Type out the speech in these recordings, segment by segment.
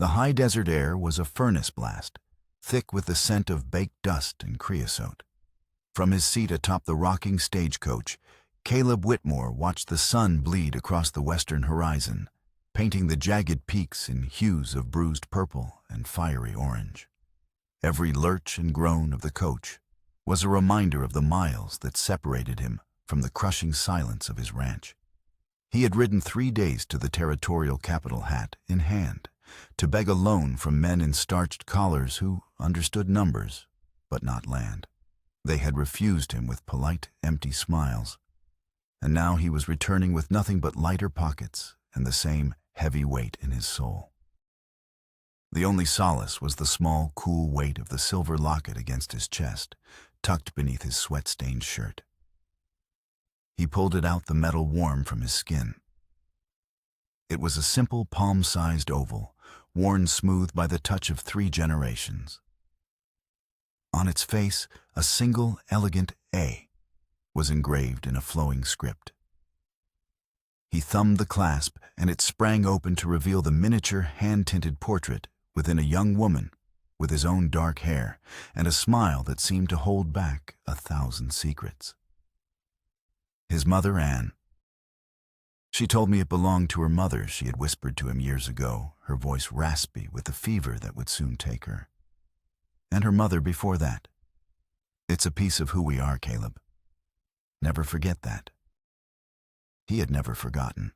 The high desert air was a furnace blast, thick with the scent of baked dust and creosote. From his seat atop the rocking stagecoach, Caleb Whitmore watched the sun bleed across the western horizon, painting the jagged peaks in hues of bruised purple and fiery orange. Every lurch and groan of the coach was a reminder of the miles that separated him from the crushing silence of his ranch. He had ridden 3 days to the territorial capital, hat in hand, to beg a loan from men in starched collars who understood numbers, but not land. They had refused him with polite, empty smiles, and now he was returning with nothing but lighter pockets and the same heavy weight in his soul. The only solace was the small, cool weight of the silver locket against his chest, tucked beneath his sweat-stained shirt. He pulled it out, the metal warm from his skin. It was a simple, palm-sized oval, worn smooth by the touch of 3 generations. On its face, a single, elegant A was engraved in a flowing script. He thumbed the clasp, and it sprang open to reveal the miniature, hand-tinted portrait within a young woman with his own dark hair and a smile that seemed to hold back 1,000 secrets. His mother, Anne. She told me it belonged to her mother, she had whispered to him years ago, her voice raspy with the fever that would soon take her. And her mother before that. It's a piece of who we are, Caleb. Never forget that. He had never forgotten.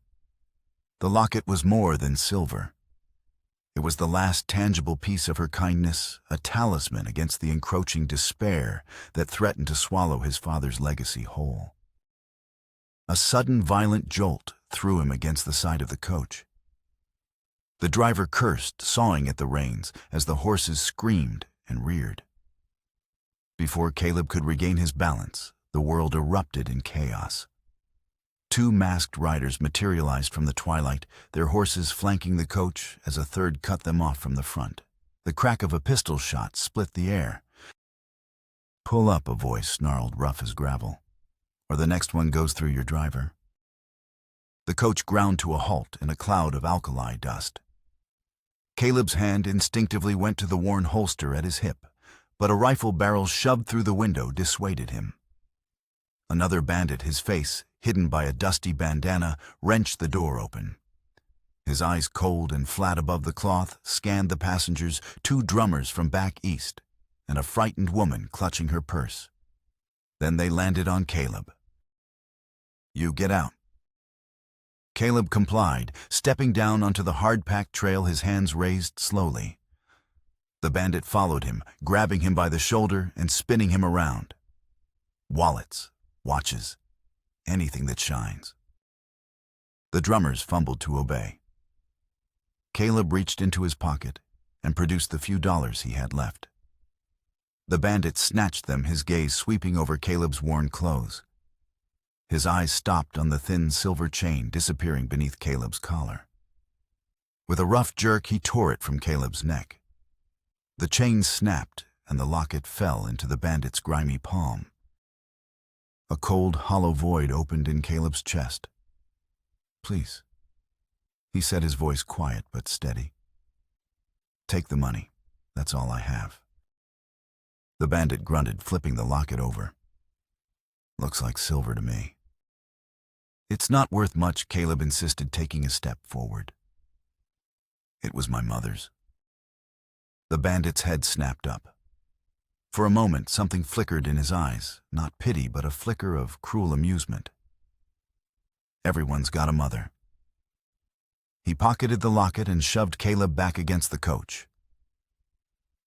The locket was more than silver. It was the last tangible piece of her kindness, a talisman against the encroaching despair that threatened to swallow his father's legacy whole. A sudden, violent jolt threw him against the side of the coach. The driver cursed, sawing at the reins, as the horses screamed and reared. Before Caleb could regain his balance, the world erupted in chaos. 2 masked riders materialized from the twilight, their horses flanking the coach as a third cut them off from the front. The crack of a pistol shot split the air. "Pull up," a voice snarled, rough as gravel, "or the next one goes through your driver." The coach ground to a halt in a cloud of alkali dust. Caleb's hand instinctively went to the worn holster at his hip, but a rifle barrel shoved through the window dissuaded him. Another bandit, his face hidden by a dusty bandana, wrenched the door open. His eyes cold and flat above the cloth scanned the passengers, 2 drummers from back east, and a frightened woman clutching her purse. Then they landed on Caleb. "You get out." Caleb complied, stepping down onto the hard-packed trail, his hands raised slowly. The bandit followed him, grabbing him by the shoulder and spinning him around. Wallets, watches, anything that shines. The drummers fumbled to obey. Caleb reached into his pocket and produced the few dollars he had left. The bandit snatched them, his gaze sweeping over Caleb's worn clothes. His eyes stopped on the thin silver chain disappearing beneath Caleb's collar. With a rough jerk, he tore it from Caleb's neck. The chain snapped, and the locket fell into the bandit's grimy palm. A cold, hollow void opened in Caleb's chest. "Please," he said, his voice quiet but steady. "Take the money. That's all I have." The bandit grunted, flipping the locket over. "Looks like silver to me." "It's not worth much," Caleb insisted, taking a step forward. "It was my mother's." The bandit's head snapped up. For a moment, something flickered in his eyes, not pity, but a flicker of cruel amusement. "Everyone's got a mother." He pocketed the locket and shoved Caleb back against the coach.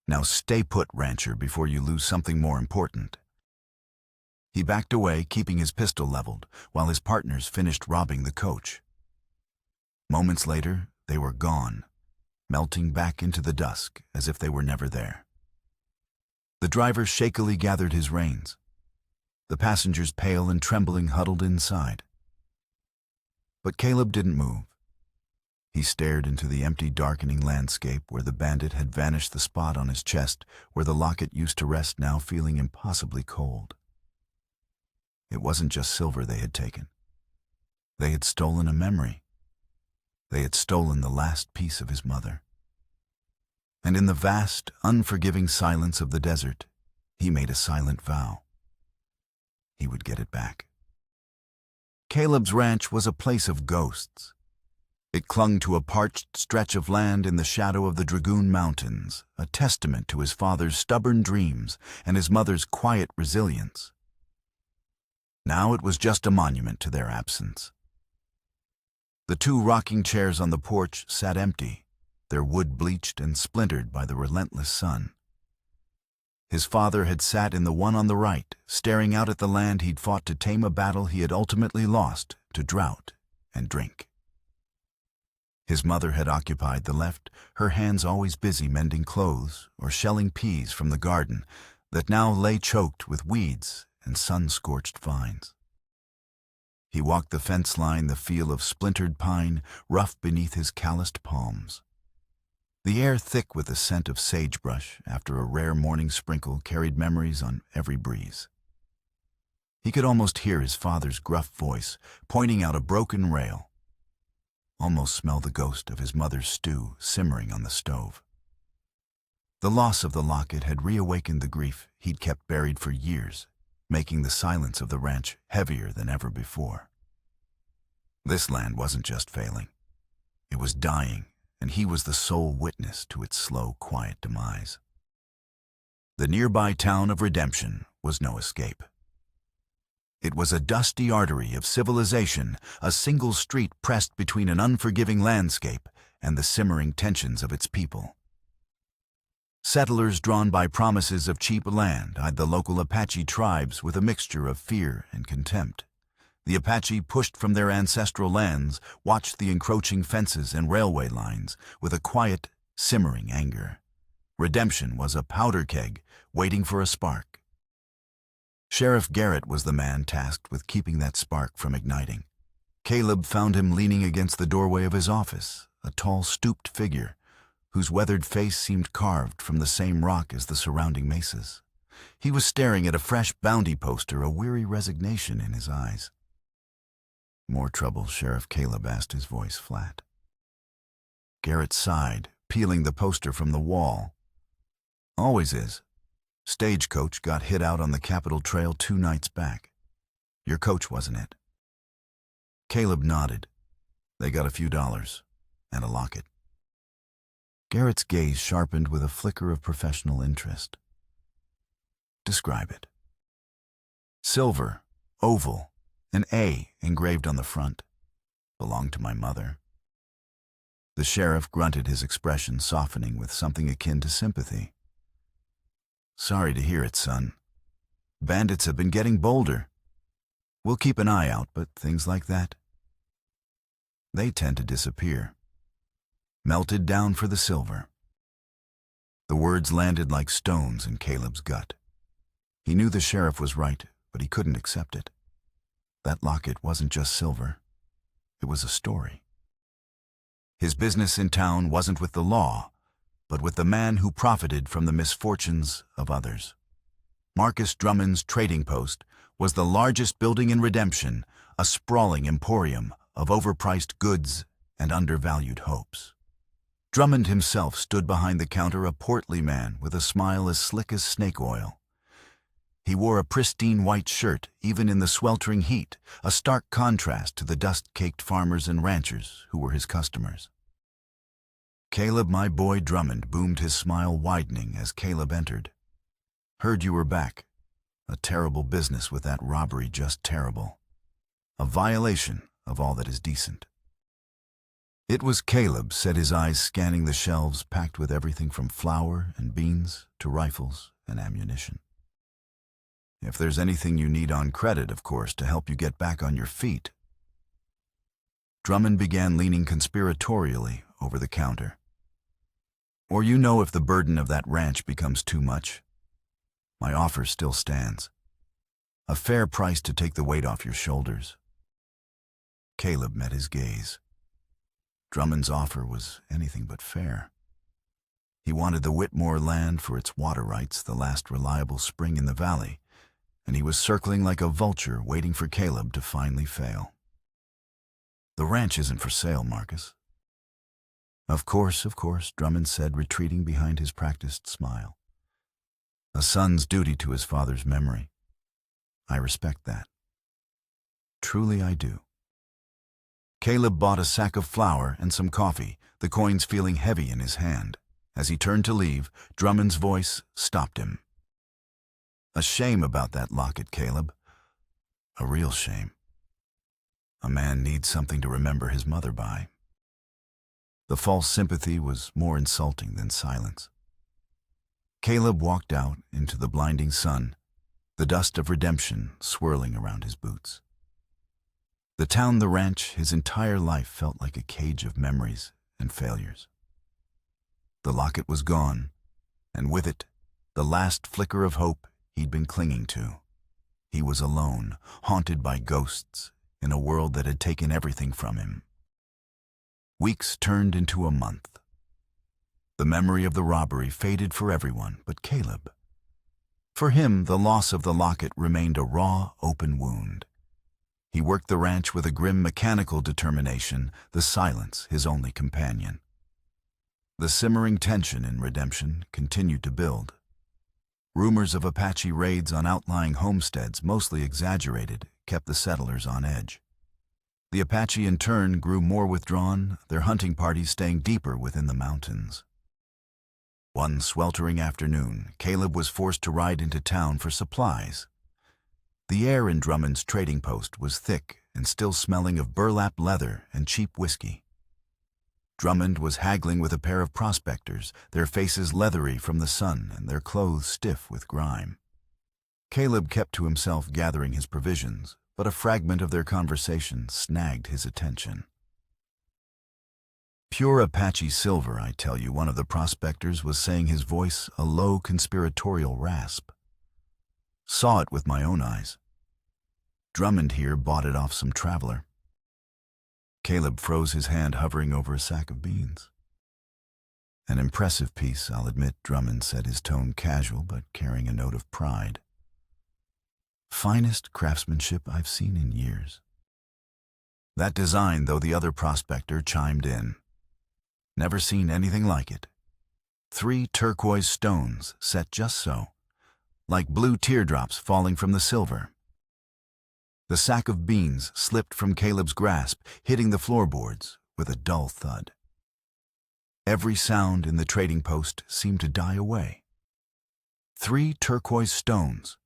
"Now stay put, rancher, before you lose something more important." He backed away, keeping his pistol leveled, while his partners finished robbing the coach. Moments later, they were gone, melting back into the dusk as if they were never there. The driver shakily gathered his reins. The passengers, pale and trembling, huddled inside. But Caleb didn't move. He stared into the empty, darkening landscape where the bandit had vanished, the spot on his chest where the locket used to rest now feeling impossibly cold. It wasn't just silver they had taken. They had stolen a memory. They had stolen the last piece of his mother. And in the vast, unforgiving silence of the desert, he made a silent vow. He would get it back. Caleb's ranch was a place of ghosts. It clung to a parched stretch of land in the shadow of the Dragoon Mountains, a testament to his father's stubborn dreams and his mother's quiet resilience. Now it was just a monument to their absence. The two rocking chairs on the porch sat empty, their wood bleached and splintered by the relentless sun. His father had sat in the one on the right, staring out at the land he'd fought to tame a battle he had ultimately lost to drought and drink. His mother had occupied the left, her hands always busy mending clothes or shelling peas from the garden that now lay choked with weeds and sun-scorched vines. He walked the fence line, the feel of splintered pine rough beneath his calloused palms. The air thick with the scent of sagebrush after a rare morning sprinkle carried memories on every breeze. He could almost hear his father's gruff voice pointing out a broken rail, almost smell the ghost of his mother's stew simmering on the stove. The loss of the locket had reawakened the grief he'd kept buried for years, making the silence of the ranch heavier than ever before. This land wasn't just failing. It was dying, and he was the sole witness to its slow, quiet demise. The nearby town of Redemption was no escape. It was a dusty artery of civilization, a single street pressed between an unforgiving landscape and the simmering tensions of its people. Settlers drawn by promises of cheap land eyed the local Apache tribes with a mixture of fear and contempt. The Apache, pushed from their ancestral lands, watched the encroaching fences and railway lines with a quiet, simmering anger. Redemption was a powder keg waiting for a spark. Sheriff Garrett was the man tasked with keeping that spark from igniting. Caleb found him leaning against the doorway of his office, a tall, stooped figure whose weathered face seemed carved from the same rock as the surrounding mesas. He was staring at a fresh bounty poster, a weary resignation in his eyes. "More trouble, Sheriff?" Caleb asked, his voice flat. Garrett sighed, peeling the poster from the wall. "Always is. Stagecoach got hit out on the Capitol Trail 2 nights back. Your coach, wasn't it?" Caleb nodded. "They got a few dollars and a locket." Garrett's gaze sharpened with a flicker of professional interest. "Describe it." "Silver, oval, an A engraved on the front. Belonged to my mother." The sheriff grunted, his expression softening with something akin to sympathy. "Sorry to hear it, son. Bandits have been getting bolder. We'll keep an eye out, but things like that, they tend to disappear. Melted down for the silver." The words landed like stones in Caleb's gut. He knew the sheriff was right, but he couldn't accept it. That locket wasn't just silver. It was a story. His business in town wasn't with the law, but with the man who profited from the misfortunes of others. Marcus Drummond's trading post was the largest building in Redemption, a sprawling emporium of overpriced goods and undervalued hopes. Drummond himself stood behind the counter, a portly man with a smile as slick as snake oil. He wore a pristine white shirt, even in the sweltering heat, a stark contrast to the dust-caked farmers and ranchers who were his customers. "Caleb, my boy," Drummond boomed, his smile widening as Caleb entered. "Heard you were back. A terrible business with that robbery, just terrible. A violation of all that is decent." It was Caleb, said, his eyes scanning the shelves packed with everything from flour and beans to rifles and ammunition. "If there's anything you need on credit, of course, to help you get back on your feet." Drummond began leaning conspiratorially over the counter. "Or if the burden of that ranch becomes too much, my offer still stands. A fair price to take the weight off your shoulders." Caleb met his gaze. Drummond's offer was anything but fair. He wanted the Whitmore land for its water rights, the last reliable spring in the valley, and he was circling like a vulture waiting for Caleb to finally fail. "The ranch isn't for sale, Marcus. Of course, Drummond said, retreating behind his practiced smile. A son's duty to his father's memory. I respect that. Truly I do. Caleb bought a sack of flour and some coffee, the coins feeling heavy in his hand. As he turned to leave, Drummond's voice stopped him. A shame about that locket, Caleb. A real shame. A man needs something to remember his mother by. The false sympathy was more insulting than silence. Caleb walked out into the blinding sun, the dust of redemption swirling around his boots. The town, the ranch, his entire life felt like a cage of memories and failures. The locket was gone, and with it, the last flicker of hope he'd been clinging to. He was alone, haunted by ghosts, in a world that had taken everything from him. Weeks turned into a month. The memory of the robbery faded for everyone but Caleb. For him, the loss of the locket remained a raw, open wound. He worked the ranch with a grim mechanical determination, the silence his only companion. The simmering tension in redemption continued to build. Rumors of Apache raids on outlying homesteads, mostly exaggerated, kept the settlers on edge. The Apache in turn grew more withdrawn, their hunting parties staying deeper within the mountains. One sweltering afternoon, Caleb was forced to ride into town for supplies. The air in Drummond's trading post was thick and still smelling of burlap leather and cheap whiskey. Drummond was haggling with a pair of prospectors, their faces leathery from the sun and their clothes stiff with grime. Caleb kept to himself gathering his provisions, but a fragment of their conversation snagged his attention. Pure Apache silver, I tell you, one of the prospectors was saying, his voice a low conspiratorial rasp. Saw it with my own eyes. Drummond here bought it off some traveler. Caleb froze, his hand hovering over a sack of beans. An impressive piece, I'll admit, Drummond said, his tone casual but carrying a note of pride. Finest craftsmanship I've seen in years. That design, though, the other prospector chimed in. Never seen anything like it. 3 turquoise stones set just so, like blue teardrops falling from the silver. The sack of beans slipped from Caleb's grasp, hitting the floorboards with a dull thud. Every sound in the trading post seemed to die away. 3 turquoise stones,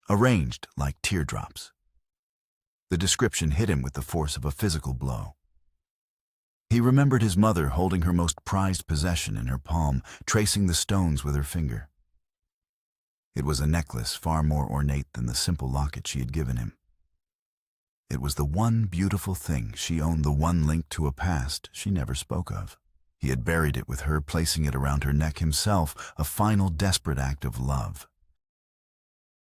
arranged like teardrops. The description hit him with the force of a physical blow. He remembered his mother holding her most prized possession in her palm, tracing the stones with her finger. It was a necklace far more ornate than the simple locket she had given him. It was the one beautiful thing she owned, the one link to a past she never spoke of. He had buried it with her, placing it around her neck himself, a final desperate act of love.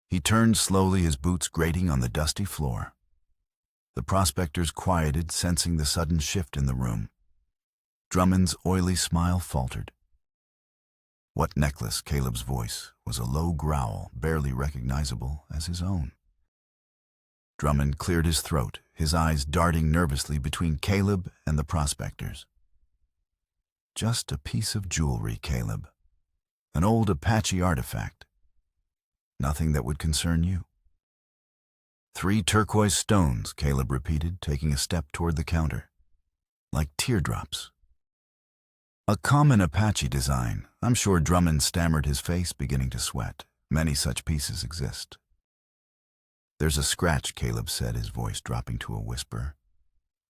He turned slowly, his boots grating on the dusty floor. The prospectors quieted, sensing the sudden shift in the room. Drummond's oily smile faltered. What necklace? Caleb's voice was a low growl, barely recognizable as his own. Drummond cleared his throat, his eyes darting nervously between Caleb and the prospectors. Just a piece of jewelry, Caleb. An old Apache artifact. Nothing that would concern you. 3 turquoise stones, Caleb repeated, taking a step toward the counter. Like teardrops. A common Apache design. I'm sure Drummond stammered, his face beginning to sweat. Many such pieces exist. There's a scratch, Caleb said, his voice dropping to a whisper.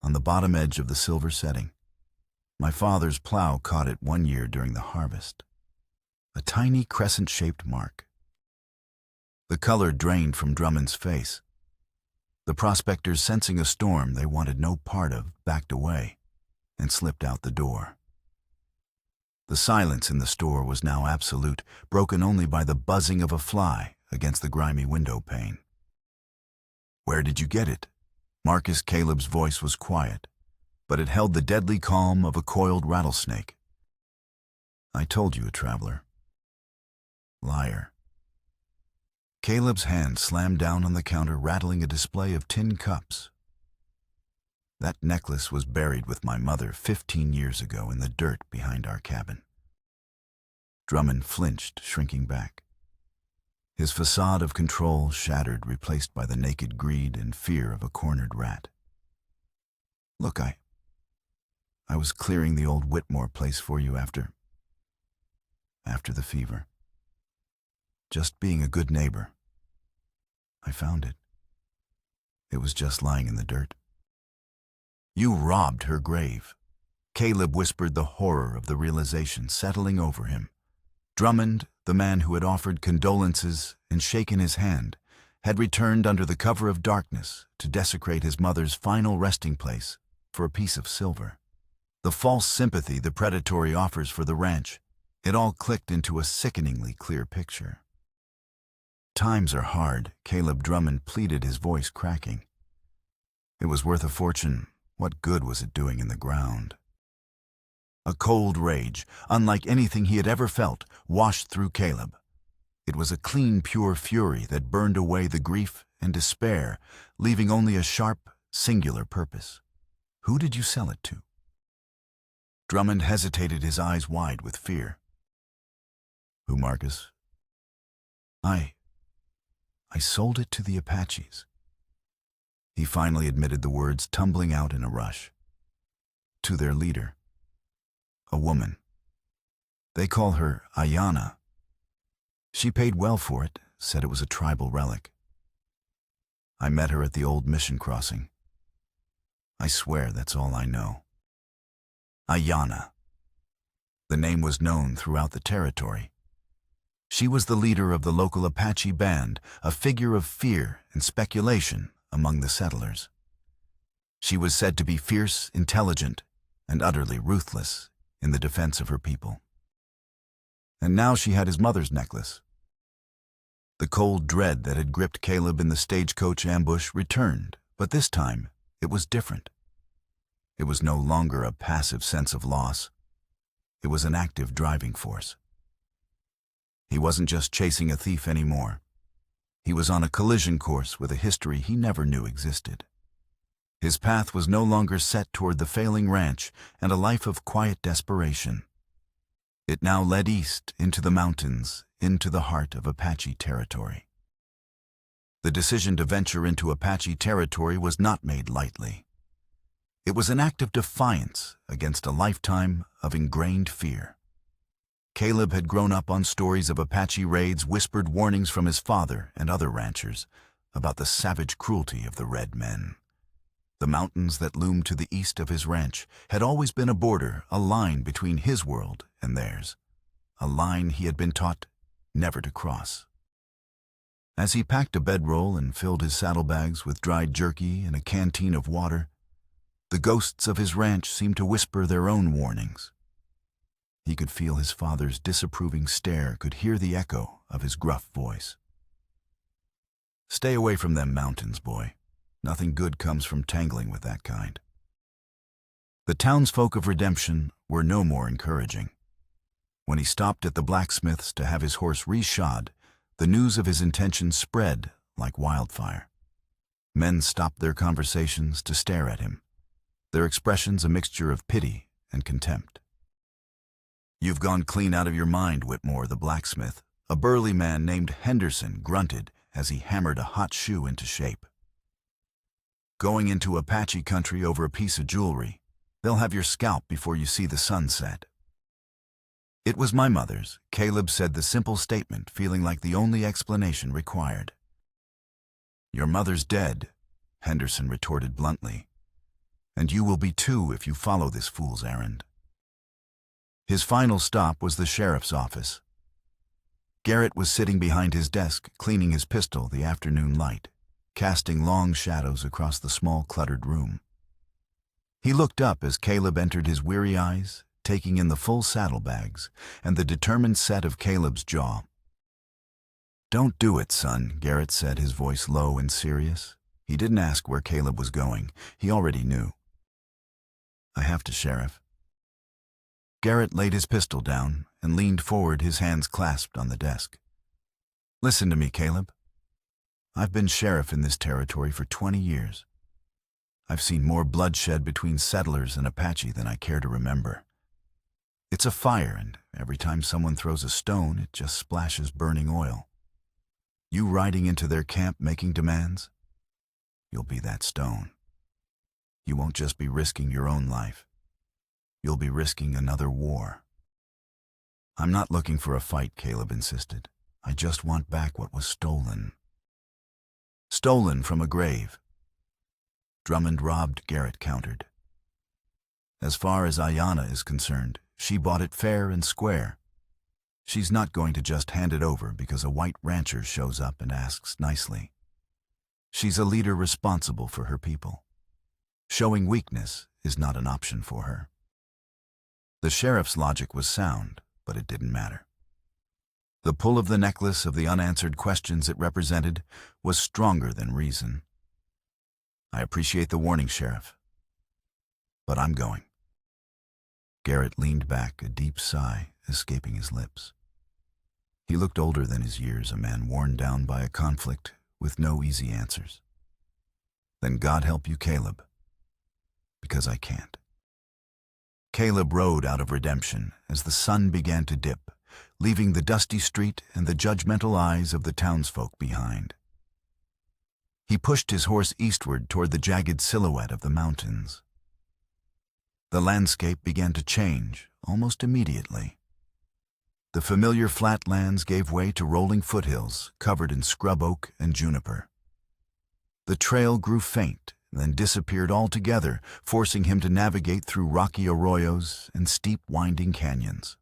On the bottom edge of the silver setting. My father's plow caught it one year during the harvest. A tiny crescent-shaped mark. The color drained from Drummond's face. The prospectors, sensing a storm they wanted no part of, backed away and slipped out the door. The silence in the store was now absolute, broken only by the buzzing of a fly against the grimy window pane. Where did you get it? Marcus. Caleb's voice was quiet, but it held the deadly calm of a coiled rattlesnake. I told you, a traveler. Liar. Caleb's hand slammed down on the counter, rattling a display of tin cups. That necklace was buried with my mother 15 years ago in the dirt behind our cabin. Drummond flinched, shrinking back. His facade of control shattered, replaced by the naked greed and fear of a cornered rat. Look, I was clearing the old Whitmore place for you after the fever. Just being a good neighbor. I found it. It was just lying in the dirt. You robbed her grave. Caleb whispered, the horror of the realization settling over him. Drummond, the man who had offered condolences and shaken his hand, had returned under the cover of darkness to desecrate his mother's final resting place for a piece of silver. The false sympathy the predatory offers for the ranch, it all clicked into a sickeningly clear picture. Times are hard, Caleb Drummond pleaded, his voice cracking. It was worth a fortune. What good was it doing in the ground? A cold rage, unlike anything he had ever felt, washed through Caleb. It was a clean, pure fury that burned away the grief and despair, leaving only a sharp, singular purpose. Who did you sell it to? Drummond hesitated, his eyes wide with fear. Who, Marcus? I sold it to the Apaches. He finally admitted, the words tumbling out in a rush. To their leader. A woman. They call her Ayanna. She paid well for it, said it was a tribal relic. I met her at the old mission crossing. I swear that's all I know. Ayanna. The name was known throughout the territory. She was the leader of the local Apache band, a figure of fear and speculation among the settlers. She was said to be fierce, intelligent, and utterly ruthless in the defense of her people. And now she had his mother's necklace. The cold dread that had gripped Caleb in the stagecoach ambush returned, but this time it was different. It was no longer a passive sense of loss. It was an active driving force. He wasn't just chasing a thief anymore. He was on a collision course with a history he never knew existed. His path was no longer set toward the failing ranch and a life of quiet desperation. It now led east into the mountains, into the heart of Apache territory. The decision to venture into Apache territory was not made lightly. It was an act of defiance against a lifetime of ingrained fear. Caleb had grown up on stories of Apache raids, whispered warnings from his father and other ranchers about the savage cruelty of the red men. The mountains that loomed to the east of his ranch had always been a border, a line between his world and theirs, a line he had been taught never to cross. As he packed a bedroll and filled his saddlebags with dried jerky and a canteen of water, the ghosts of his ranch seemed to whisper their own warnings. He could feel his father's disapproving stare, could hear the echo of his gruff voice. Stay away from them mountains, boy. Nothing good comes from tangling with that kind. The townsfolk of Redemption were no more encouraging. When he stopped at the blacksmith's to have his horse reshod, the news of his intentions spread like wildfire. Men stopped their conversations to stare at him, their expressions a mixture of pity and contempt. You've gone clean out of your mind, Whitmore, the blacksmith, a burly man named Henderson, grunted as he hammered a hot shoe into shape. Going into Apache country over a piece of jewelry, they'll have your scalp before you see the sun set. It was my mother's, Caleb said, the simple statement feeling like the only explanation required. Your mother's dead, Henderson retorted bluntly, and you will be too if you follow this fool's errand. His final stop was the sheriff's office. Garrett was sitting behind his desk, cleaning his pistol, the afternoon light, casting long shadows across the small, cluttered room. He looked up as Caleb entered, his weary eyes taking in the full saddlebags and the determined set of Caleb's jaw. Don't do it, son, Garrett said, his voice low and serious. He didn't ask where Caleb was going. He already knew. I have to, Sheriff. Garrett laid his pistol down and leaned forward, his hands clasped on the desk. Listen to me, Caleb. I've been sheriff in this territory for 20 years. I've seen more bloodshed between settlers and Apache than I care to remember. It's a fire, and every time someone throws a stone, it just splashes burning oil. You riding into their camp making demands? You'll be that stone. You won't just be risking your own life. You'll be risking another war. I'm not looking for a fight, Caleb insisted. I just want back what was stolen. Stolen from a grave. Drummond robbed, Garrett countered. As far as Ayanna is concerned, she bought it fair and square. She's not going to just hand it over because a white rancher shows up and asks nicely. She's a leader responsible for her people. Showing weakness is not an option for her. The sheriff's logic was sound, but it didn't matter. The pull of the necklace of the unanswered questions it represented was stronger than reason. I appreciate the warning, Sheriff, but I'm going. Garrett leaned back, a deep sigh escaping his lips. He looked older than his years, a man worn down by a conflict with no easy answers. Then God help you, Caleb, because I can't. Caleb rode out of redemption as the sun began to dip, leaving the dusty street and the judgmental eyes of the townsfolk behind. He pushed his horse eastward toward the jagged silhouette of the mountains. The landscape began to change almost immediately. The familiar flatlands gave way to rolling foothills covered in scrub oak and juniper. The trail grew faint, then disappeared altogether, forcing him to navigate through rocky arroyos and steep winding canyons.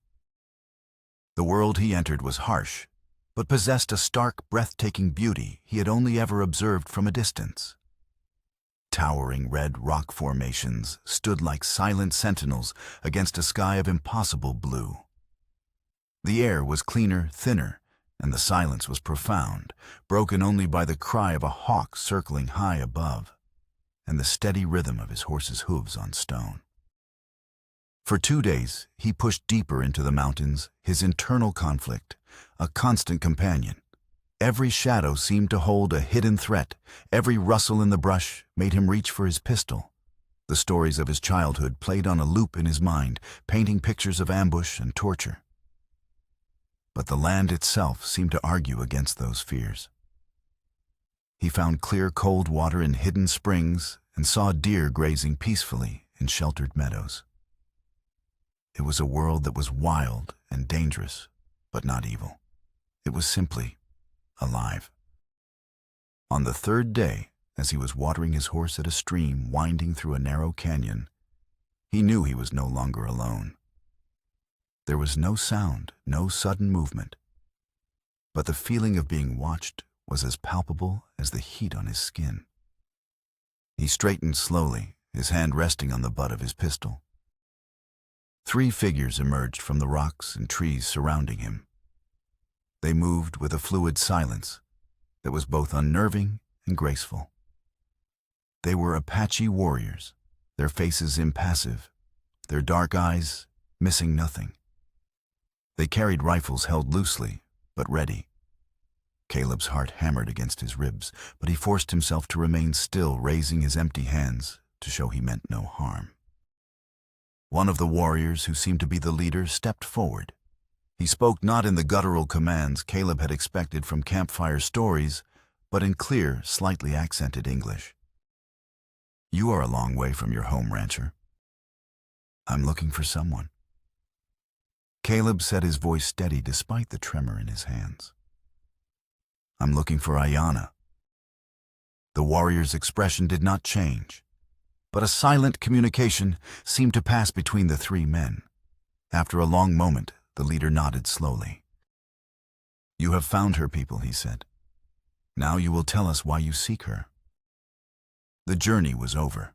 The world he entered was harsh, but possessed a stark, breathtaking beauty he had only ever observed from a distance. Towering red rock formations stood like silent sentinels against a sky of impossible blue. The air was cleaner, thinner, and the silence was profound, broken only by the cry of a hawk circling high above, and the steady rhythm of his horse's hooves on stone. For 2 days, he pushed deeper into the mountains, his internal conflict, a constant companion. Every shadow seemed to hold a hidden threat. Every rustle in the brush made him reach for his pistol. The stories of his childhood played on a loop in his mind, painting pictures of ambush and torture. But the land itself seemed to argue against those fears. He found clear, cold water in hidden springs and saw deer grazing peacefully in sheltered meadows. It was a world that was wild and dangerous, but not evil. It was simply alive. On the 3rd day, as he was watering his horse at a stream winding through a narrow canyon, he knew he was no longer alone. There was no sound, no sudden movement, but the feeling of being watched was as palpable as the heat on his skin. He straightened slowly, his hand resting on the butt of his pistol. 3 figures emerged from the rocks and trees surrounding him. They moved with a fluid silence that was both unnerving and graceful. They were Apache warriors, their faces impassive, their dark eyes missing nothing. They carried rifles held loosely, but ready. Caleb's heart hammered against his ribs, but he forced himself to remain still, raising his empty hands to show he meant no harm. One of the warriors, who seemed to be the leader, stepped forward. He spoke not in the guttural commands Caleb had expected from campfire stories, but in clear, slightly accented English. "You are a long way from your home, rancher. I'm looking for someone." Caleb set his voice steady despite the tremor in his hands. "I'm looking for Ayanna." The warrior's expression did not change, but a silent communication seemed to pass between the 3 men. After a long moment, the leader nodded slowly. "You have found her, people," he said. "Now you will tell us why you seek her." The journey was over.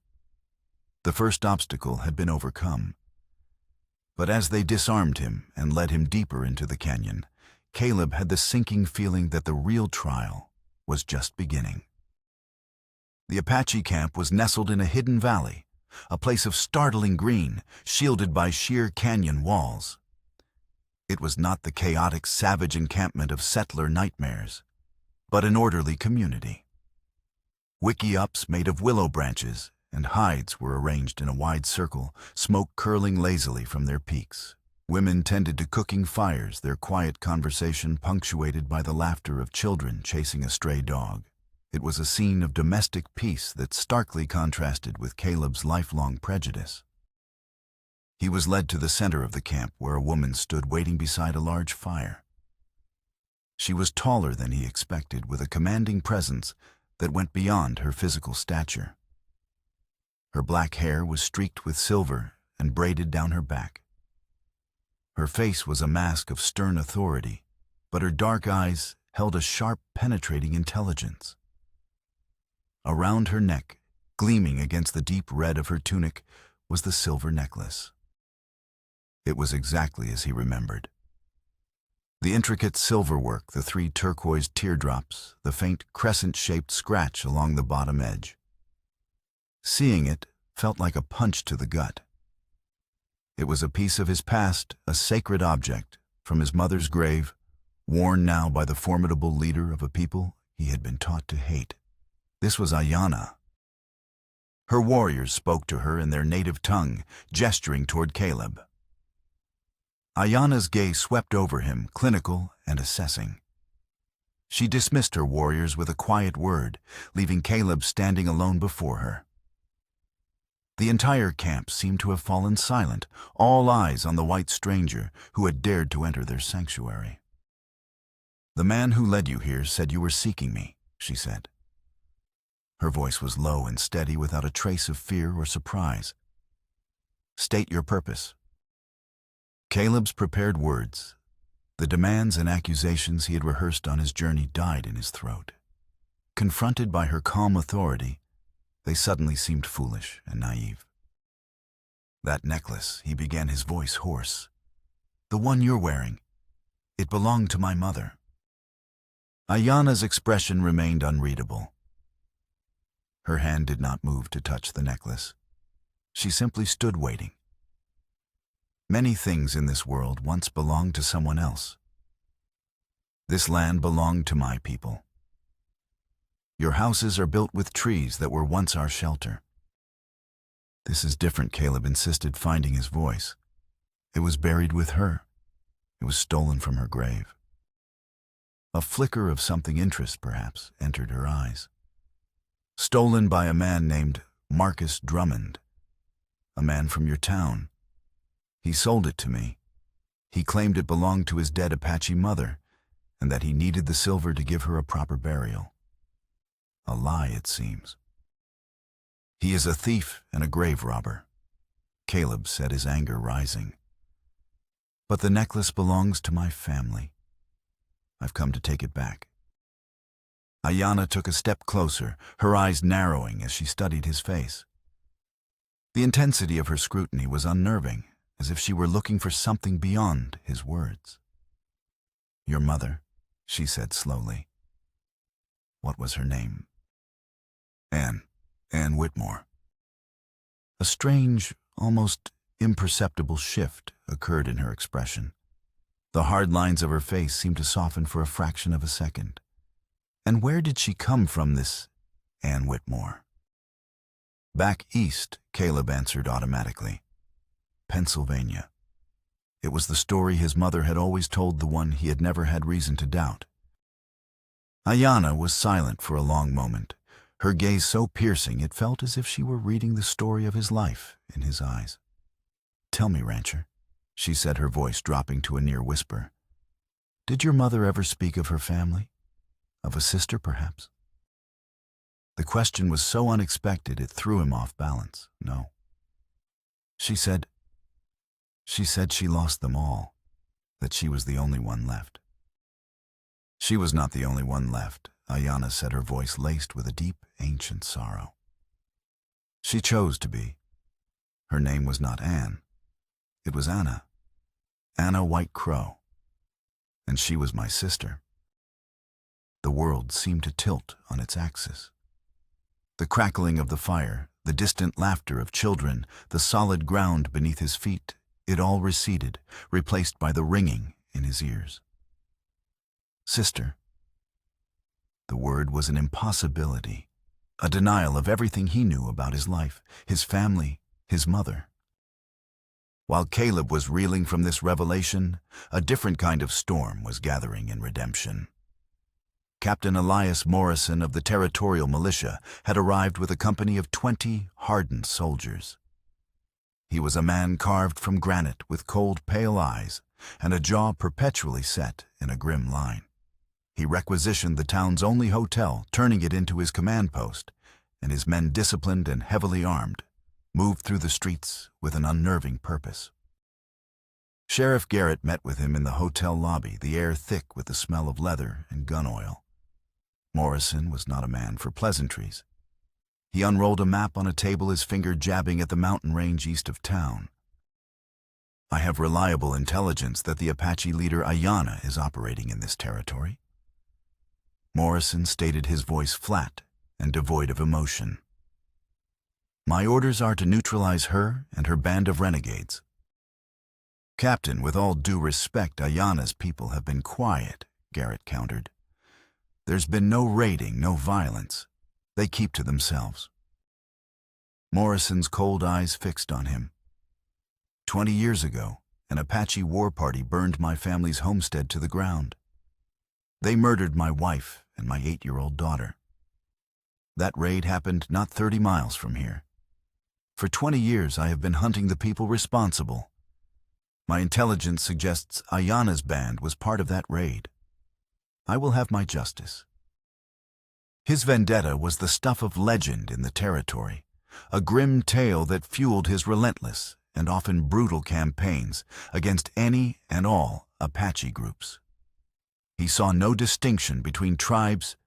The first obstacle had been overcome. But as they disarmed him and led him deeper into the canyon, Caleb had the sinking feeling that the real trial was just beginning. The Apache camp was nestled in a hidden valley, a place of startling green, shielded by sheer canyon walls. It was not the chaotic, savage encampment of settler nightmares, but an orderly community. Wickiups made of willow branches and hides were arranged in a wide circle, smoke curling lazily from their peaks. Women tended to cooking fires, their quiet conversation punctuated by the laughter of children chasing a stray dog. It was a scene of domestic peace that starkly contrasted with Caleb's lifelong prejudice. He was led to the center of the camp where a woman stood waiting beside a large fire. She was taller than he expected, with a commanding presence that went beyond her physical stature. Her black hair was streaked with silver and braided down her back. Her face was a mask of stern authority, but her dark eyes held a sharp, penetrating intelligence. Around her neck, gleaming against the deep red of her tunic, was the silver necklace. It was exactly as he remembered. The intricate silver work, the 3 turquoise teardrops, the faint crescent-shaped scratch along the bottom edge. Seeing it felt like a punch to the gut. It was a piece of his past, a sacred object from his mother's grave, worn now by the formidable leader of a people he had been taught to hate. This was Ayanna. Her warriors spoke to her in their native tongue, gesturing toward Caleb. Ayanna's gaze swept over him, clinical and assessing. She dismissed her warriors with a quiet word, leaving Caleb standing alone before her. The entire camp seemed to have fallen silent, all eyes on the white stranger who had dared to enter their sanctuary. "The man who led you here said you were seeking me," she said. Her voice was low and steady, without a trace of fear or surprise. "State your purpose." Caleb's prepared words, the demands and accusations he had rehearsed on his journey, died in his throat. Confronted by her calm authority, they suddenly seemed foolish and naive. "That necklace," he began, his voice hoarse. "The one you're wearing. It belonged to my mother." Ayanna's expression remained unreadable. Her hand did not move to touch the necklace. She simply stood waiting. Many things in this world once belonged to someone else. This land belonged to my people. Your houses are built with trees that were once our shelter. This is different, Caleb insisted, finding his voice. It was buried with her. It was stolen from her grave. A flicker of something interest, perhaps, entered her eyes. Stolen by a man named Marcus Drummond, a man from your town. He sold it to me. He claimed it belonged to his dead Apache mother, and that he needed the silver to give her a proper burial. A lie, it seems. He is a thief and a grave robber, Caleb said, his anger rising. But the necklace belongs to my family. I've come to take it back. Ayanna took a step closer, her eyes narrowing as she studied his face. The intensity of her scrutiny was unnerving, as if she were looking for something beyond his words. "Your mother," she said slowly. "What was her name?" Ann Whitmore." A strange, almost imperceptible shift occurred in her expression. The hard lines of her face seemed to soften for a fraction of a second. And where did she come from, this Ann Whitmore? "Back east," Caleb answered automatically. "Pennsylvania." It was the story his mother had always told, the one he had never had reason to doubt. Ayanna was silent for a long moment, her gaze so piercing it felt as if she were reading the story of his life in his eyes. "Tell me, rancher," she said, her voice dropping to a near whisper. "Did your mother ever speak of her family? Of a sister, perhaps?" The question was so unexpected it threw him off balance. "No." She said she lost them all, that she was the only one left. "She was not the only one left," Ayanna said, her voice laced with a deep, ancient sorrow. "She chose to be. Her name was not Anne. It was Anna White Crow. And she was my sister." The world seemed to tilt on its axis. The crackling of the fire, the distant laughter of children, the solid ground beneath his feet, it all receded, replaced by the ringing in his ears. Sister. The word was an impossibility. a denial of everything he knew about his life, his family, his mother. While Caleb was reeling from this revelation, a different kind of storm was gathering in redemption. Captain Elias Morrison of the Territorial Militia had arrived with a company of 20 hardened soldiers. He was a man carved from granite with cold, pale eyes and a jaw perpetually set in a grim line. He requisitioned the town's only hotel, turning it into his command post, and his men, disciplined and heavily armed, moved through the streets with an unnerving purpose. Sheriff Garrett met with him in the hotel lobby, the air thick with the smell of leather and gun oil. Morrison was not a man for pleasantries. He unrolled a map on a table, his finger jabbing at the mountain range east of town. "I have reliable intelligence that the Apache leader Ayanna is operating in this territory." Morrison stated, his voice flat and devoid of emotion. "My orders are to neutralize her and her band of renegades." "Captain, with all due respect, Ayanna's people have been quiet," Garrett countered. "There's been no raiding, no violence. They keep to themselves." Morrison's cold eyes fixed on him. 20 years ago, an Apache war party burned my family's homestead to the ground. They murdered my wife and my 8-year-old daughter. That raid happened not 30 miles from here. For 20 years, I have been hunting the people responsible. My intelligence suggests Ayanna's band was part of that raid. I will have my justice. His vendetta was the stuff of legend in the territory, a grim tale that fueled his relentless and often brutal campaigns against any and all Apache groups. He saw no distinction between tribes,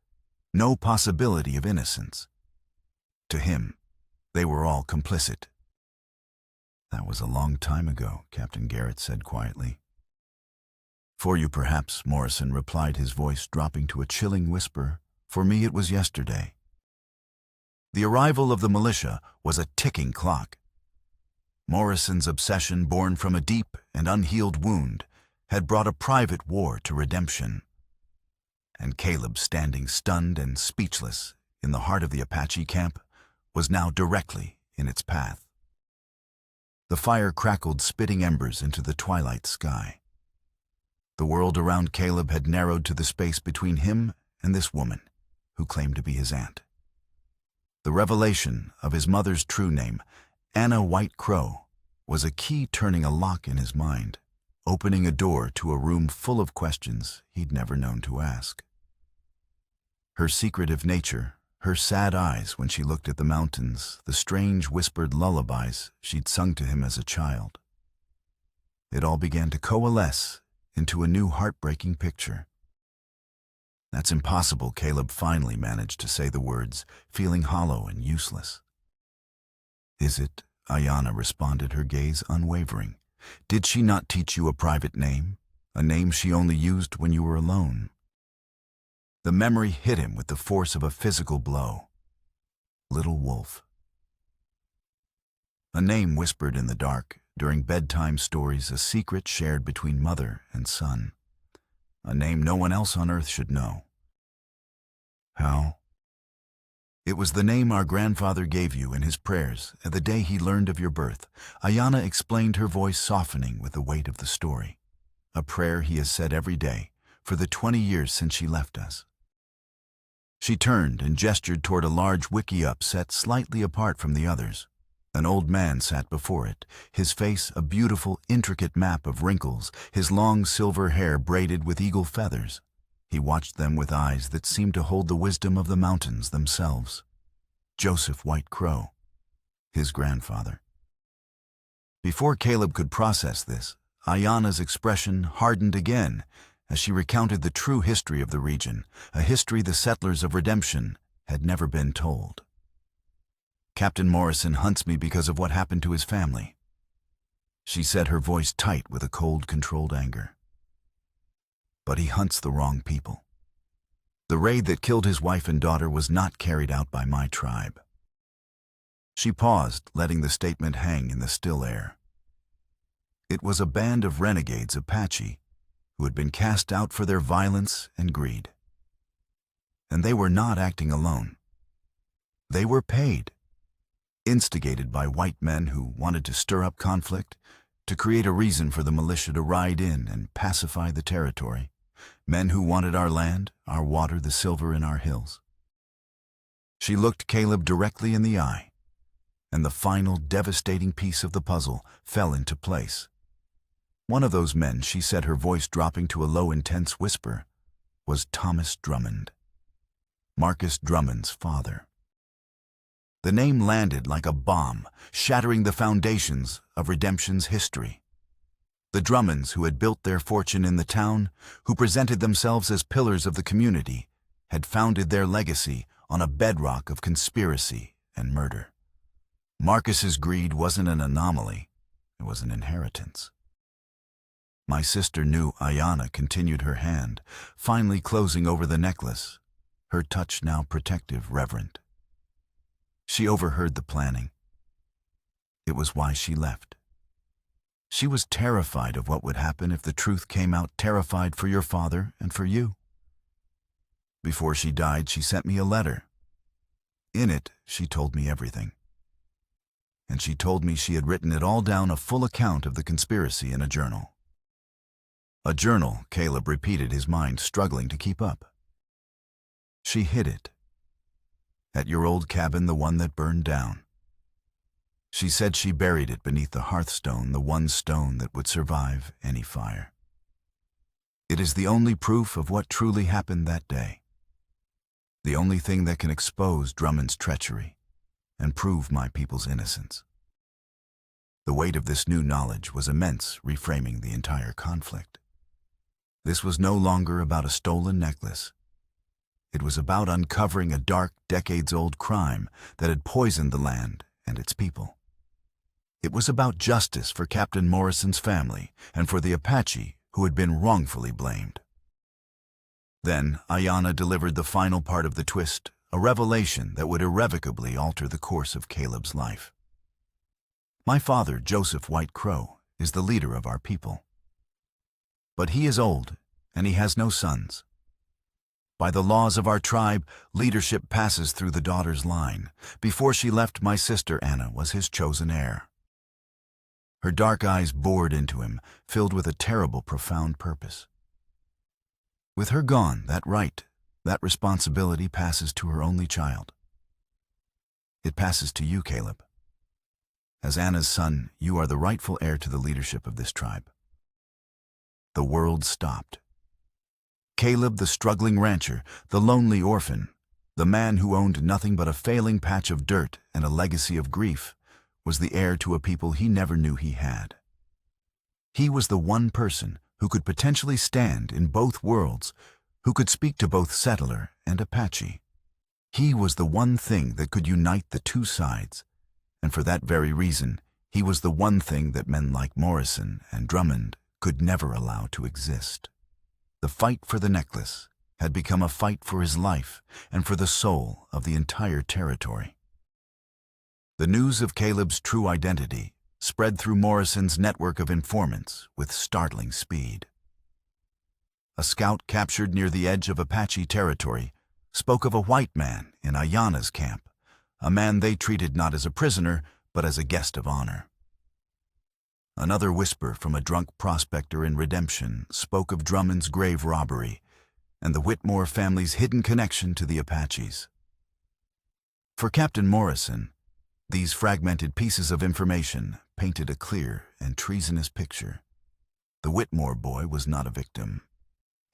no possibility of innocence. To him, they were all complicit. "That was a long time ago," Captain Garrett said quietly. "For you, perhaps," Morrison replied, his voice dropping to a chilling whisper. "For me, it was yesterday." The arrival of the militia was a ticking clock. Morrison's obsession, born from a deep and unhealed wound, had brought a private war to redemption. And Caleb, standing stunned and speechless in the heart of the Apache camp, was now directly in its path. The fire crackled spitting embers into the twilight sky. The world around Caleb had narrowed to the space between him and this woman, who claimed to be his aunt. The revelation of his mother's true name, Anna White Crow, was a key turning a lock in his mind, opening a door to a room full of questions he'd never known to ask. Her secretive nature, her sad eyes when she looked at the mountains, the strange whispered lullabies she'd sung to him as a child. It all began to coalesce into a new heartbreaking picture. "That's impossible," Caleb finally managed to say the words, feeling hollow and useless. "Is it?" Ayanna responded, her gaze unwavering. "Did she not teach you a private name, a name she only used when you were alone?" The memory hit him with the force of a physical blow. Little Wolf. A name whispered in the dark, during bedtime stories, a secret shared between mother and son. A name no one else on earth should know. "How?" "It was the name our grandfather gave you in his prayers at the day he learned of your birth," Ayanna explained, her voice softening with the weight of the story. "A prayer he has said every day for the 20 years since she left us." She turned and gestured toward a large wickiup set slightly apart from the others. An old man sat before it, his face a beautiful, intricate map of wrinkles, his long silver hair braided with eagle feathers. He watched them with eyes that seemed to hold the wisdom of the mountains themselves. Joseph White Crow, his grandfather. Before Caleb could process this, Ayanna's expression hardened again as she recounted the true history of the region, a history the settlers of redemption had never been told. "Captain Morrison hunts me because of what happened to his family," she said, her voice tight with a cold, controlled anger. "But he hunts the wrong people. The raid that killed his wife and daughter was not carried out by my tribe." She paused, letting the statement hang in the still air. It was a band of renegades, Apache, who had been cast out for their violence and greed. And they were not acting alone. They were paid, instigated by white men who wanted to stir up conflict, to create a reason for the militia to ride in and pacify the territory. Men who wanted our land, our water, the silver in our hills. She looked Caleb directly in the eye, and the final devastating piece of the puzzle fell into place. One of those men, she said, her voice dropping to a low, intense whisper, was Thomas Drummond, Marcus Drummond's father. The name landed like a bomb, shattering the foundations of redemption's history. The Drummonds, who had built their fortune in the town, who presented themselves as pillars of the community, had founded their legacy on a bedrock of conspiracy and murder. Marcus's greed wasn't an anomaly, it was an inheritance. My sister knew. Ayanna continued, her hand finally closing over the necklace, her touch now protective, reverent. She overheard the planning. It was why she left. She was terrified of what would happen if the truth came out, terrified for your father and for you. Before she died, she sent me a letter. In it, she told me everything. And she told me she had written it all down, a full account of the conspiracy, in a journal. A journal, Caleb repeated, his mind struggling to keep up. She hid it. At your old cabin, the one that burned down. She said she buried it beneath the hearthstone, the one stone that would survive any fire. It is the only proof of what truly happened that day. The only thing that can expose Drummond's treachery and prove my people's innocence. The weight of this new knowledge was immense, reframing the entire conflict. This was no longer about a stolen necklace. It was about uncovering a dark, decades-old crime that had poisoned the land and its people. It was about justice for Captain Morrison's family and for the Apache who had been wrongfully blamed. Then Ayanna delivered the final part of the twist, a revelation that would irrevocably alter the course of Caleb's life. My father, Joseph White Crow, is the leader of our people. But he is old, and he has no sons. By the laws of our tribe, leadership passes through the daughter's line. Before she left, my sister Anna was his chosen heir. Her dark eyes bored into him, filled with a terrible, profound purpose. With her gone, that right, that responsibility passes to her only child. It passes to you, Caleb. As Anna's son, you are the rightful heir to the leadership of this tribe. The world stopped. Caleb, the struggling rancher, the lonely orphan, the man who owned nothing but a failing patch of dirt and a legacy of grief, was the heir to a people he never knew he had. He was the one person who could potentially stand in both worlds, who could speak to both settler and Apache. He was the one thing that could unite the two sides, and for that very reason, he was the one thing that men like Morrison and Drummond could never allow to exist. The fight for the necklace had become a fight for his life and for the soul of the entire territory. The news of Caleb's true identity spread through Morrison's network of informants with startling speed. A scout captured near the edge of Apache territory spoke of a white man in Ayanna's camp, a man they treated not as a prisoner but as a guest of honor. Another whisper from a drunk prospector in Redemption spoke of Drummond's grave robbery and the Whitmore family's hidden connection to the Apaches. For Captain Morrison, these fragmented pieces of information painted a clear and treasonous picture. The Whitmore boy was not a victim.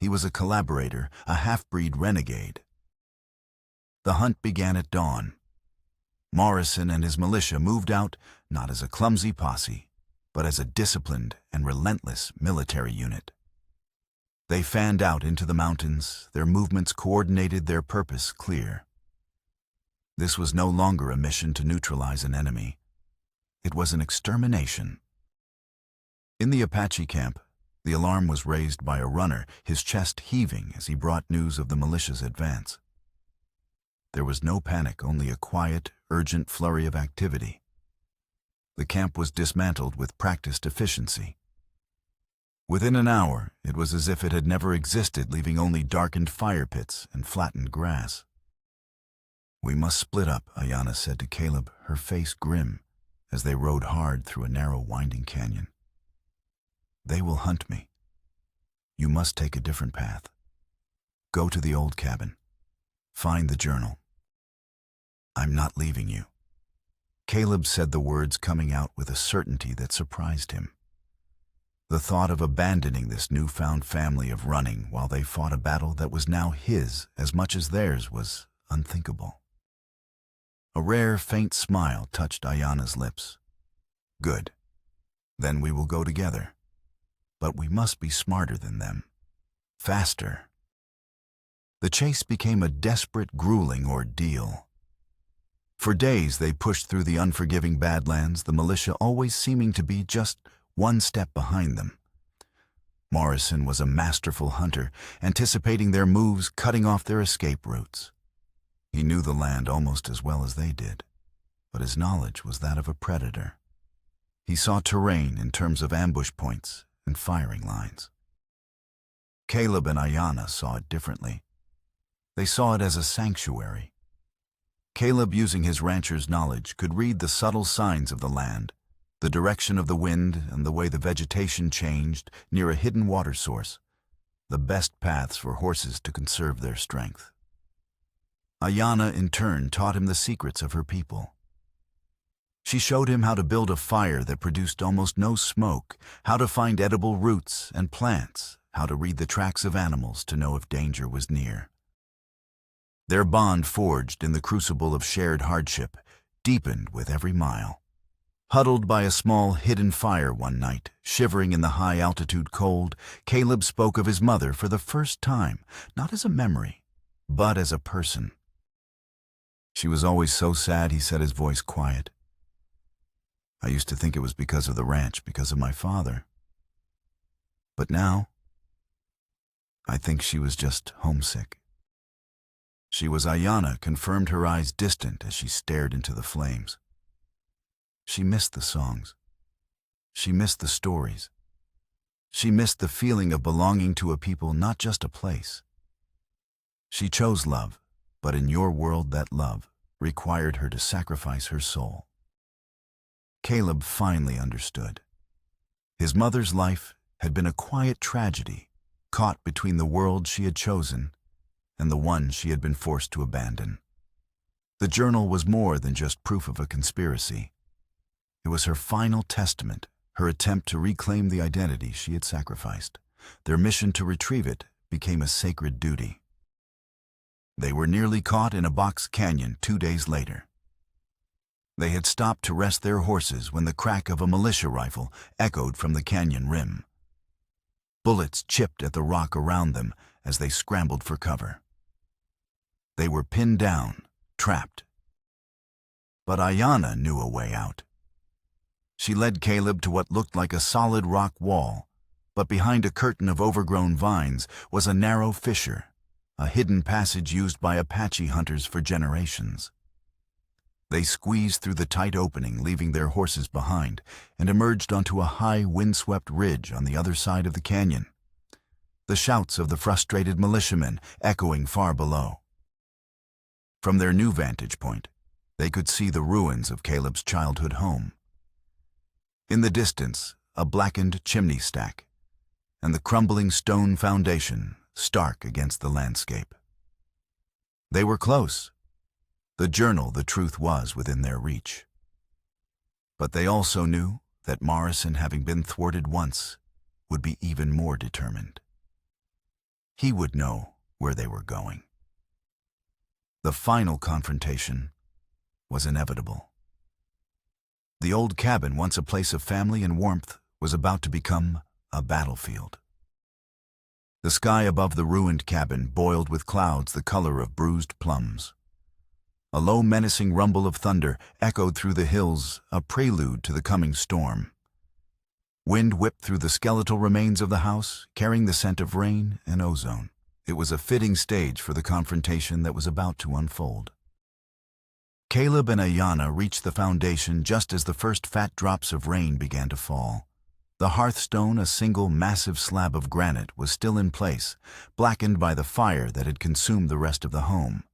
He was a collaborator, a half-breed renegade. The hunt began at dawn. Morrison and his militia moved out not as a clumsy posse, but as a disciplined and relentless military unit. They fanned out into the mountains, their movements coordinated, their purpose clear. This was no longer a mission to neutralize an enemy. It was an extermination. In the Apache camp, the alarm was raised by a runner, his chest heaving as he brought news of the militia's advance. There was no panic, only a quiet, urgent flurry of activity. The camp was dismantled with practiced efficiency. Within an hour, it was as if it had never existed, leaving only darkened fire pits and flattened grass. "We must split up," Ayanna said to Caleb, her face grim, as they rode hard through a narrow, winding canyon. "They will hunt me. You must take a different path. Go to the old cabin. Find the journal. I'm not leaving you." Caleb said the words coming out with a certainty that surprised him. The thought of abandoning this newfound family of running while they fought a battle that was now his as much as theirs was unthinkable. A rare, faint smile touched Ayanna's lips. "Good. Then we will go together. But we must be smarter than them. Faster." The chase became a desperate, grueling ordeal. For days they pushed through the unforgiving Badlands, the militia always seeming to be just one step behind them. Morrison was a masterful hunter, anticipating their moves, cutting off their escape routes. He knew the land almost as well as they did, but his knowledge was that of a predator. He saw terrain in terms of ambush points and firing lines. Caleb and Ayanna saw it differently. They saw it as a sanctuary. Caleb, using his rancher's knowledge, could read the subtle signs of the land, the direction of the wind and the way the vegetation changed near a hidden water source, the best paths for horses to conserve their strength. Ayanna, in turn, taught him the secrets of her people. She showed him how to build a fire that produced almost no smoke, how to find edible roots and plants, how to read the tracks of animals to know if danger was near. Their bond, forged in the crucible of shared hardship, deepened with every mile. Huddled by a small, hidden fire one night, shivering in the high-altitude cold, Caleb spoke of his mother for the first time, not as a memory, but as a person. "She was always so sad," he said, his voice quiet. "I used to think it was because of the ranch, because of my father. But now, I think she was just homesick." She was Ayanna, confirmed, her eyes distant as she stared into the flames. She missed the songs. She missed the stories. She missed the feeling of belonging to a people, not just a place. She chose love, but in your world that love required her to sacrifice her soul. Caleb finally understood. His mother's life had been a quiet tragedy, caught between the world she had chosen and the one she had been forced to abandon. The journal was more than just proof of a conspiracy. It was her final testament, her attempt to reclaim the identity she had sacrificed. Their mission to retrieve it became a sacred duty. They were nearly caught in a box canyon 2 days later. They had stopped to rest their horses when the crack of a militia rifle echoed from the canyon rim. Bullets chipped at the rock around them as they scrambled for cover. They were pinned down, trapped. But Ayanna knew a way out. She led Caleb to what looked like a solid rock wall, but behind a curtain of overgrown vines was a narrow fissure, a hidden passage used by Apache hunters for generations. They squeezed through the tight opening, leaving their horses behind, and emerged onto a high, windswept ridge on the other side of the canyon. The shouts of the frustrated militiamen echoing far below. From their new vantage point, they could see the ruins of Caleb's childhood home. In the distance, a blackened chimney stack, and the crumbling stone foundation stark against the landscape. They were close. The journal, the truth was within their reach. But they also knew that Morrison, having been thwarted once, would be even more determined. He would know where they were going. The final confrontation was inevitable. The old cabin, once a place of family and warmth, was about to become a battlefield. The sky above the ruined cabin boiled with clouds the color of bruised plums. A low, menacing rumble of thunder echoed through the hills, a prelude to the coming storm. Wind whipped through the skeletal remains of the house, carrying the scent of rain and ozone. It was a fitting stage for the confrontation that was about to unfold. Caleb and Ayanna reached the foundation just as the first fat drops of rain began to fall. The hearthstone, a single massive slab of granite, was still in place, blackened by the fire that had consumed the rest of the home.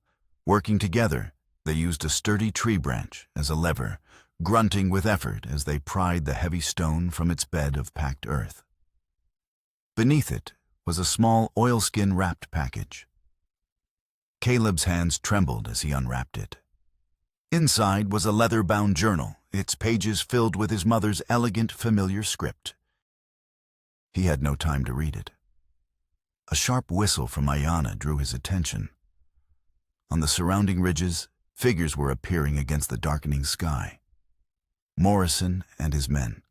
Working together, They used a sturdy tree branch as a lever, grunting with effort as they pried the heavy stone from its bed of packed earth. Beneath it was a small oilskin-wrapped package. Caleb's hands trembled as he unwrapped it. Inside was a leather-bound journal, its pages filled with his mother's elegant, familiar script. He had no time to read it. A sharp whistle from Ayanna drew his attention. On the surrounding ridges, figures were appearing against the darkening sky. Morrison and his men.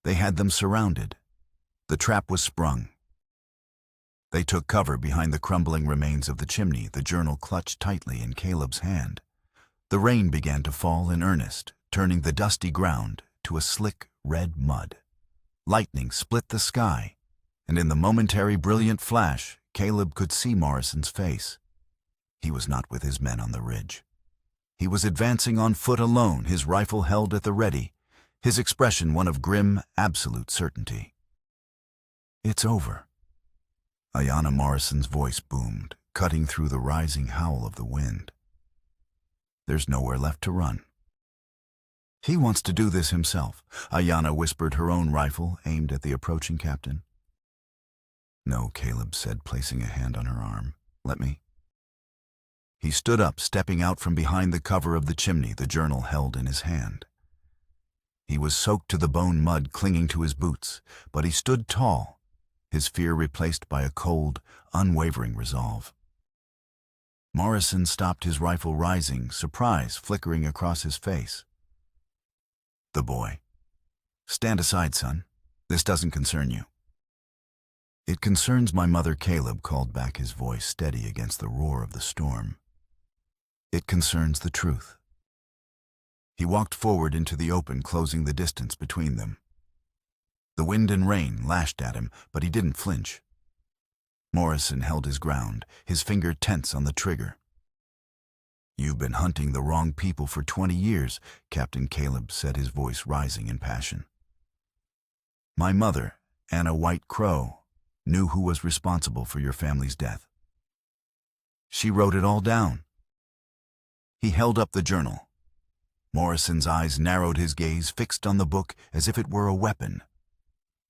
They had them surrounded. The trap was sprung. They took cover behind the crumbling remains of the chimney, the journal clutched tightly in Caleb's hand. The rain began to fall in earnest, turning the dusty ground to a slick red mud. Lightning split the sky, and in the momentary brilliant flash, Caleb could see Morrison's face. He was not with his men on the ridge. He was advancing on foot alone, his rifle held at the ready, his expression one of grim, absolute certainty. "It's over." Ayanna Morrison's voice boomed, cutting through the rising howl of the wind. "There's nowhere left to run." "He wants to do this himself," Ayanna whispered, her own rifle aimed at the approaching captain. "No," Caleb said, placing a hand on her arm. "Let me." He stood up, stepping out from behind the cover of the chimney, the journal held in his hand. He was soaked to the bone mud clinging to his boots, but he stood tall, his fear replaced by a cold, unwavering resolve. Morrison stopped his rifle, rising, surprise flickering across his face. "The boy. Stand aside, son. This doesn't concern you." "It concerns my mother," Caleb called back, his voice steady against the roar of the storm. "It concerns the truth." He walked forward into the open, closing the distance between them. The wind and rain lashed at him, but he didn't flinch. Morrison held his ground, his finger tense on the trigger. "You've been hunting the wrong people for 20 years, Captain Caleb said, his voice rising in passion. "My mother, Anna White Crow, knew who was responsible for your family's death. She wrote it all down." He held up the journal. Morrison's eyes narrowed, his gaze fixed on the book as if it were a weapon.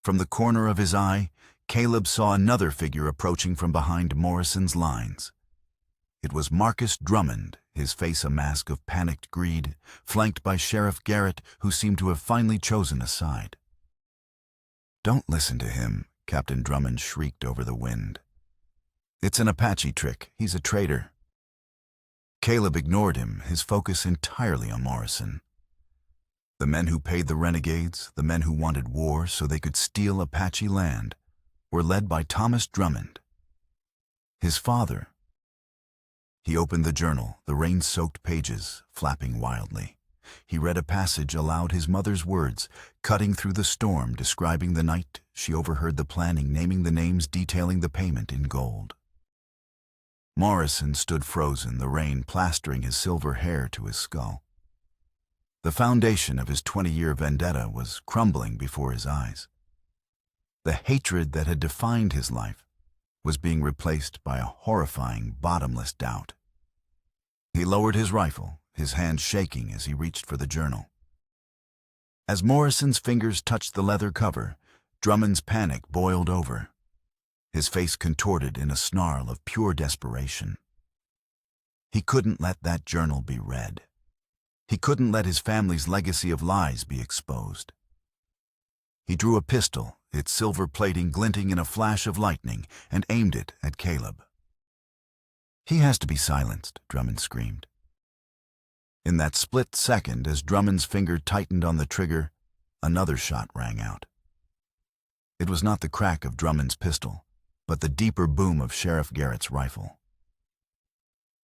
From the corner of his eye, Caleb saw another figure approaching from behind Morrison's lines. It was Marcus Drummond, his face a mask of panicked greed, flanked by Sheriff Garrett, who seemed to have finally chosen a side. "Don't listen to him," Captain Drummond shrieked over the wind. "It's an Apache trick. He's a traitor." Caleb ignored him, his focus entirely on Morrison. The men who paid the renegades, the men who wanted war so they could steal Apache land, were led by Thomas Drummond. His father. He opened the journal, the rain-soaked pages flapping wildly. He read a passage aloud, his mother's words, cutting through the storm, describing the night she overheard the planning, naming the names, detailing the payment in gold. Morrison stood frozen, the rain plastering his silver hair to his skull. The foundation of his 20-year vendetta was crumbling before his eyes. The hatred that had defined his life was being replaced by a horrifying, bottomless doubt. He lowered his rifle, his hand shaking as he reached for the journal. As Morrison's fingers touched the leather cover, Drummond's panic boiled over. His face contorted in a snarl of pure desperation. He couldn't let that journal be read. He couldn't let his family's legacy of lies be exposed. He drew a pistol, its silver plating glinting in a flash of lightning, and aimed it at Caleb. "He has to be silenced," Drummond screamed. In that split second, as Drummond's finger tightened on the trigger, another shot rang out. It was not the crack of Drummond's pistol, but the deeper boom of Sheriff Garrett's rifle.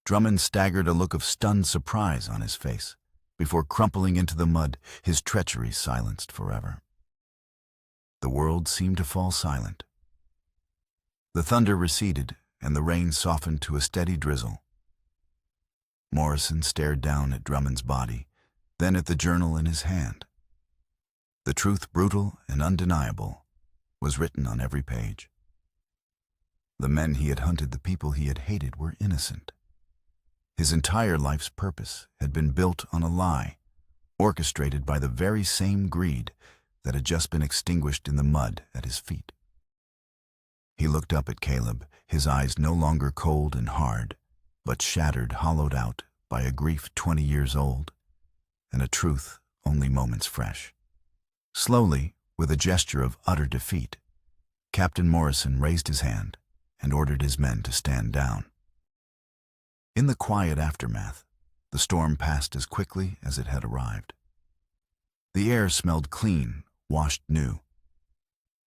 Drummond staggered, a look of stunned surprise on his face, before crumpling into the mud, his treachery silenced forever. The world seemed to fall silent. The thunder receded, and the rain softened to a steady drizzle. Morrison stared down at Drummond's body, then at the journal in his hand. The truth, brutal and undeniable, was written on every page. The men he had hunted, the people he had hated, were innocent. His entire life's purpose had been built on a lie, orchestrated by the very same greed that had just been extinguished in the mud at his feet. He looked up at Caleb, his eyes no longer cold and hard, but shattered, hollowed out by a grief 20 years old, and a truth only moments fresh. Slowly, with a gesture of utter defeat, Captain Morrison raised his hand and ordered his men to stand down. In the quiet aftermath, the storm passed as quickly as it had arrived. The air smelled clean, washed new.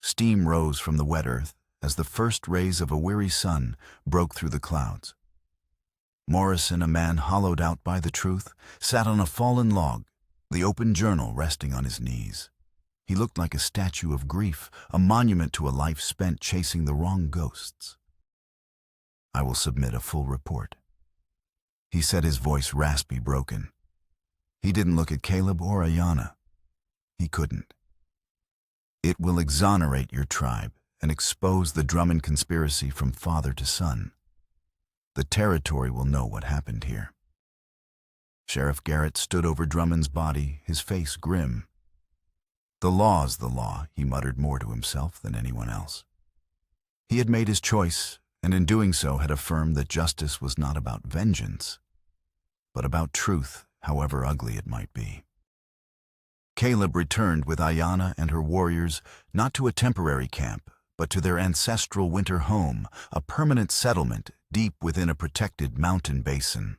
Steam rose from the wet earth as the first rays of a weary sun broke through the clouds. Morrison, a man hollowed out by the truth, sat on a fallen log, the open journal resting on his knees. He looked like a statue of grief, a monument to a life spent chasing the wrong ghosts. "I will submit a full report," he said, his voice raspy, broken. He didn't look at Caleb or Ayanna. He couldn't. "It will exonerate your tribe and expose the Drummond conspiracy from father to son. The territory will know what happened here." Sheriff Garrett stood over Drummond's body, his face grim. "The law's the law," he muttered, more to himself than anyone else. He had made his choice, and in doing so had affirmed that justice was not about vengeance, but about truth, however ugly it might be. Caleb returned with Ayanna and her warriors not to a temporary camp, but to their ancestral winter home, a permanent settlement deep within a protected mountain basin.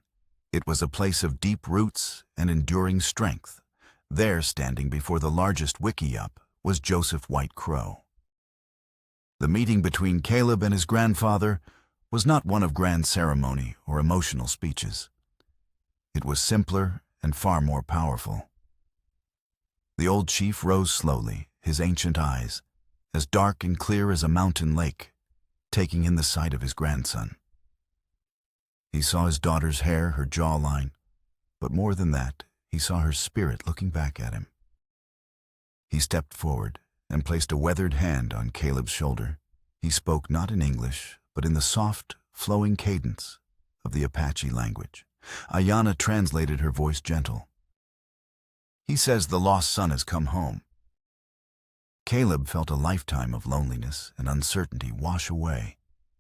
It was a place of deep roots and enduring strength. There, standing before the largest wickiup, was Joseph White Crow. The meeting between Caleb and his grandfather was not one of grand ceremony or emotional speeches. It was simpler and far more powerful. The old chief rose slowly, his ancient eyes, as dark and clear as a mountain lake, taking in the sight of his grandson. He saw his daughter's hair, her jawline, but more than that, he saw her spirit looking back at him. He stepped forward and placed a weathered hand on Caleb's shoulder. He spoke not in English, but in the soft, flowing cadence of the Apache language. Ayanna translated, her voice gentle. "He says the lost son has come home." Caleb felt a lifetime of loneliness and uncertainty wash away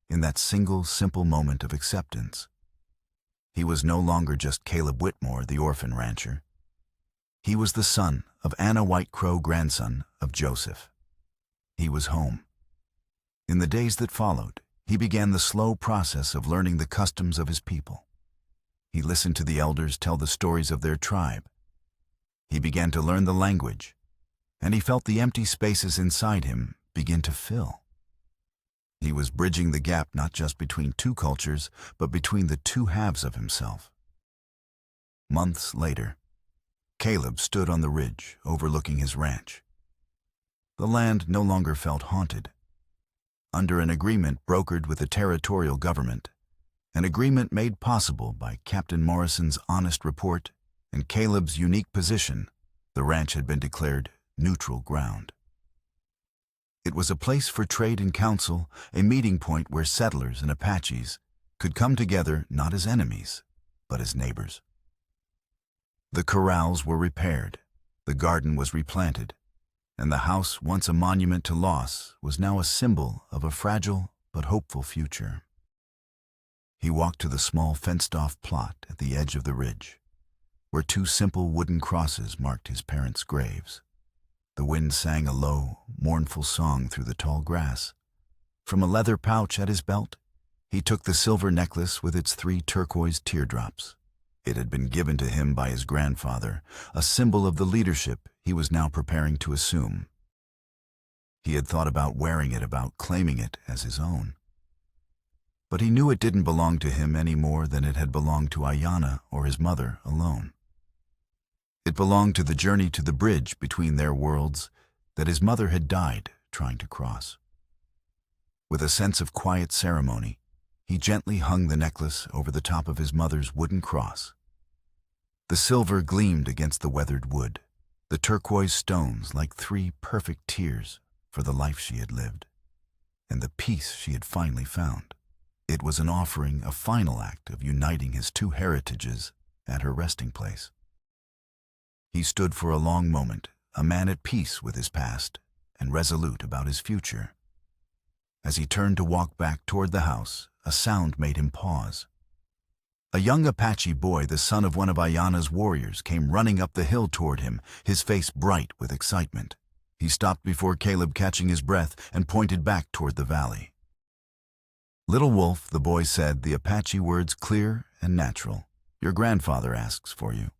in that single, simple moment of acceptance. He was no longer just Caleb Whitmore, the orphan rancher. He was the son of Anna White Crow, grandson of Joseph. He was home. In the days that followed, he began the slow process of learning the customs of his people. He listened to the elders tell the stories of their tribe. He began to learn the language, and he felt the empty spaces inside him begin to fill. He was bridging the gap not just between two cultures, but between the two halves of himself. Months later, Caleb stood on the ridge overlooking his ranch. The land no longer felt haunted. Under an agreement brokered with the territorial government, an agreement made possible by Captain Morrison's honest report and Caleb's unique position, the ranch had been declared neutral ground. It was a place for trade and council, a meeting point where settlers and Apaches could come together not as enemies, but as neighbors. The corrals were repaired, the garden was replanted, and the house, once a monument to loss, was now a symbol of a fragile but hopeful future. He walked to the small fenced-off plot at the edge of the ridge, where two simple wooden crosses marked his parents' graves. The wind sang a low, mournful song through the tall grass. From a leather pouch at his belt, he took the silver necklace with its 3 turquoise teardrops. It had been given to him by his grandfather, a symbol of the leadership he was now preparing to assume. He had thought about wearing it, about claiming it as his own. But he knew it didn't belong to him any more than it had belonged to Ayanna or his mother alone. It belonged to the journey to the bridge between their worlds that his mother had died trying to cross. With a sense of quiet ceremony, he gently hung the necklace over the top of his mother's wooden cross. The silver gleamed against the weathered wood, the turquoise stones like 3 perfect tears for the life she had lived, and the peace she had finally found. It was an offering, a final act of uniting his two heritages at her resting place. He stood for a long moment, a man at peace with his past and resolute about his future. As he turned to walk back toward the house, a sound made him pause. A young Apache boy, the son of one of Ayana's warriors, came running up the hill toward him, his face bright with excitement. He stopped before Caleb, catching his breath, and pointed back toward the valley. "Little Wolf," the boy said, the Apache words clear and natural, "your grandfather asks for you."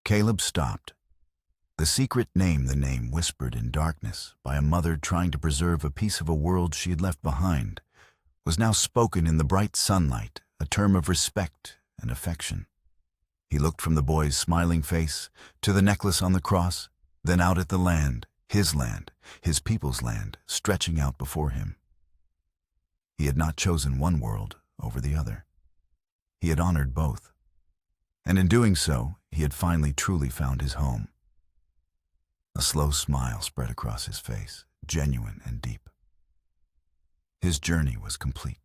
Caleb stopped. The secret name, the name whispered in darkness by a mother trying to preserve a piece of a world she had left behind, was now spoken in the bright sunlight, a term of respect and affection. He looked from the boy's smiling face to the necklace on the cross, then out at the land, his people's land, stretching out before him. He had not chosen one world over the other. He had honored both. And in doing so, he had finally truly found his home. A slow smile spread across his face, genuine and deep. His journey was complete.